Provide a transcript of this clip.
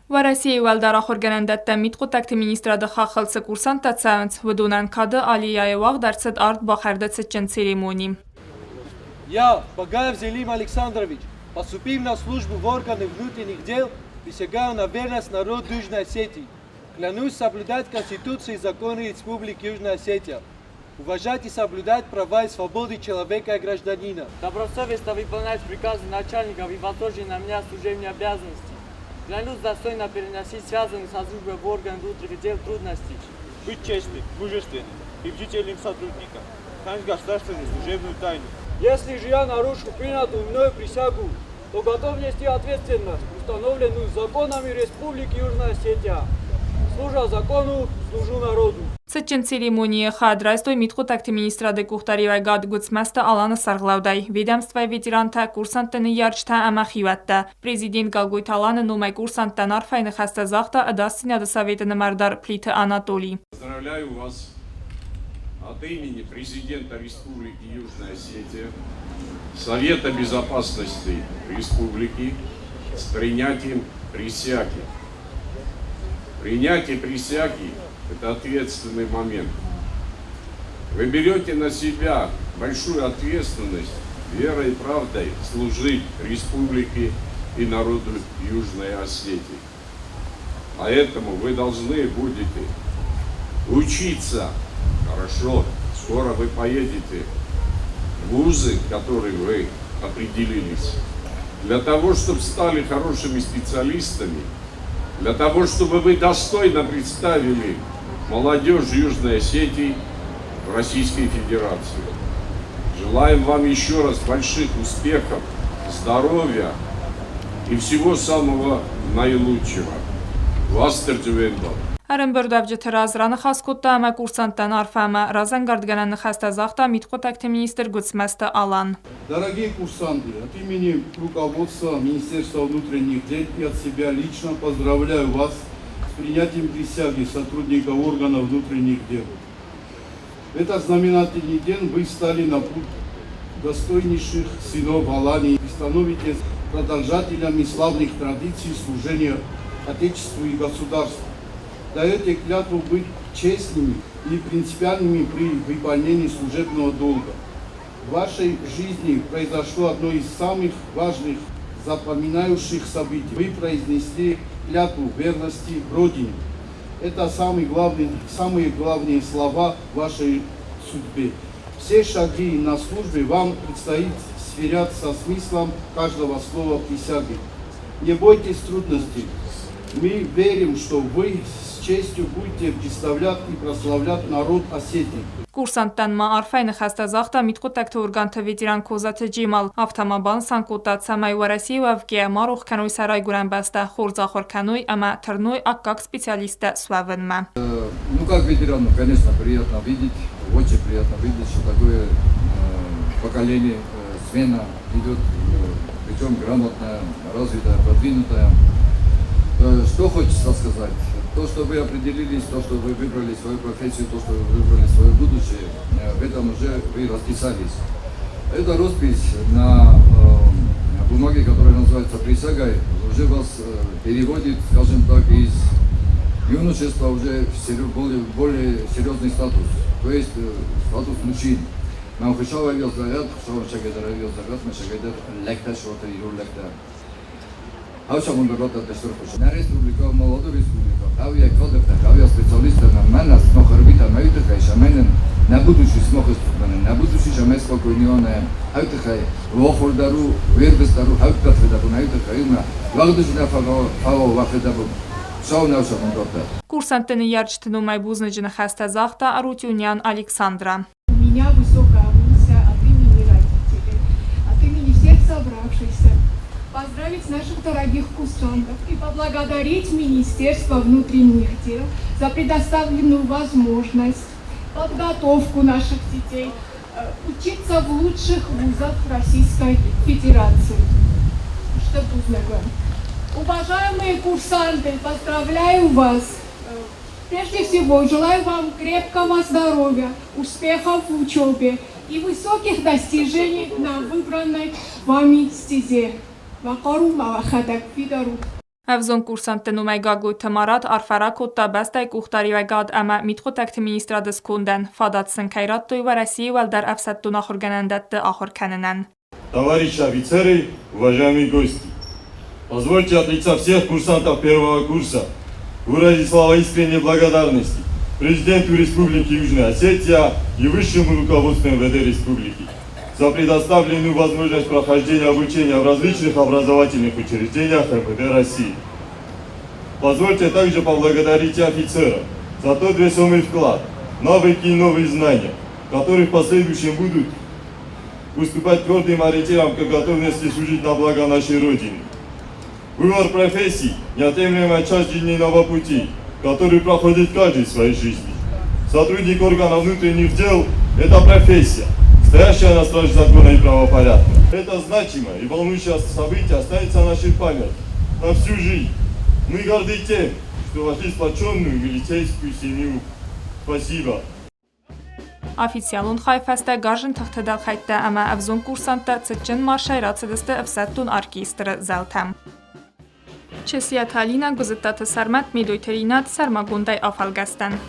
В России валдара хорганандатта митку такти министра да хахалса курсанта цаунц выдунан када алия вах дарцет арт бахардацет церемонии. Я, Багаев Зелим Александрович, поступив на службу в органы внутренних дел, присягаю на верность народу Южной Осетии. Клянусь соблюдать Конституцию и законы Республики Южная Осетия, уважать и соблюдать права и свободы человека и гражданина. Добросовестно выполнять приказы начальников и возложенные на меня служебные обязанности. Клянусь достойно переносить связанные со службой в органы внутренних дел трудности. Быть честным, мужественным и бдительным сотрудником, хранить государственную служебную тайну. Если же я нарушу принятую мною присягу, то готов нести ответственность, установленную законами Республики Южная Осетия. Служа закону, служу народу. Цечен церемонии хадрайстой митку такти министра де кухтаривай гад гуцмаста Алана Сарглаудай. Ведомство ветеранта курсантын ярчта амахиватта. Президент Галгойт Алана нумай курсантан арфайны хаста захта адастина до совета намардар Плита Анатолий. Поздравляю вас от имени президента Республики Южная Осетия, Совета Безопасности Республики с принятием присяги. Принятие присяги – это ответственный момент. Вы берете на себя большую ответственность верой и правдой служить Республике и народу Южной Осетии. Поэтому вы должны будете учиться хорошо. Скоро вы поедете в вузы, в которые вы определились. Для того, чтобы стали хорошими специалистами, для того, чтобы вы достойно представили молодежь Южной Осетии в Российской Федерации. Желаем вам еще раз больших успехов, здоровья и всего самого наилучшего. Вастердювенбал. Аренбердавджет разраны хаскутта ама курсантан арфама разангардганан хаста захта митку такти министр гуцмаста Алан. Дорогие курсанты, от имени руководства Министерства внутренних дел и от себя лично поздравляю вас с принятием присяги сотрудника органов внутренних дел. В этот знаменательный день вы встали на путь достойнейших сынов Алании и становитесь продолжателями славных традиций служения Отечеству и государству. Даете клятву быть честными и принципиальными при выполнении служебного долга. В вашей жизни произошло одно из самых важных, запоминающих событий. Вы произнесли клятву верности Родине. Это самые главные слова в вашей судьбе. Все шаги на службе вам предстоит сверяться со смыслом каждого слова присяги. Не бойтесь трудностей. Мы верим, что вы с честью будете представлять и прославлять народ Осетии. Курсанттан ма арфайны хаста захта митку такти урганта ветеран козата Джимал. Автомобан санкута цамай в России вавге марух кануй сарай гуран баста хорзахор кануй, ама терной, а как специалиста славенма. Ну как ветерану, конечно, приятно видеть, очень приятно видеть, что такое поколение, смена идет, причем грамотная, развитая, продвинутая. Что хочется сказать? То, что вы определились, то, что вы выбрали свою профессию, то, что вы выбрали свое будущее, в этом уже вы расписались. Эта роспись на бумаге, которая называется присягой, уже вас переводит, скажем так, из юношества уже в более серьезный статус, то есть статус мужчин. Нам хотела везать, что он шагает, мы шагает, лекта, что-то и лекта. Haušamon berota besturpuši. Na Respublika, молода Республика. Авиа кодепта, авиа специалиста на мене смохарбита меютихай, шаменен на будущий смохоступменен, на будущий шамес спокойнионе, хаутихай, лохордару, вербестару, хаутафедабу, наютихай, на вагдушна фаво вафедабу. Шау наушамон берota. Курсантын ярчтыну майбузнажина хаста захта Арутюнян Александра. У меня высокая миссия от имени родителей, от имени всех собравшихся. Поздравить наших дорогих курсантов и поблагодарить Министерство внутренних дел за предоставленную возможность, подготовку наших детей учиться в лучших вузах Российской Федерации. Что тут говорить? Уважаемые курсанты, поздравляю вас! Прежде всего, желаю вам крепкого здоровья, успехов в учебе и высоких достижений на выбранной вами стезе. Вакару Малахадак Фидару. Avzon kursanttնում ay gagույթը մարատ արֆարակ ուտաբաստ ay կուխտարիվայ գադ ամա միտխոտակտի մինիստրադը սկունդեն, ֆադացսն կայրատ տույվա России валдар авсаттուն ախորգանանդատты ախորքաննան. Товарищи офицеры, уважаемые гости, позвольте от лица всех курсантов первого курса выразить слова искренней благодарности президенту Республики Южная Осетия и высшему руководству МВД Республики за предоставленную возможность прохождения обучения в различных образовательных учреждениях МВД России. Позвольте также поблагодарить офицеров за тот весомый вклад, навыки и новые знания, которые в последующем будут выступать твердым ориентиром к готовности служить на благо нашей Родины. Выбор профессий – неотъемлемая часть жизненного пути, который проходит каждый в своей жизни. Сотрудник органов внутренних дел – это профессия, стоящая на страже закона и правопорядка. Это значимое и волнующее событие останется в нашей памяти на всю жизнь. Мы горды тем, что вошли в сплоченную милицейскую семью. Спасибо. Oficialun xayfəstə qarjın təxtədəl xəytdə əmə əvzun kursantda цəccən marşayratsıdəstə əvsəttun arkistırı zəltəm. Çəsiyyət halina qızıttatı sərmət miduytərinat sərmagundəy afalgəstən.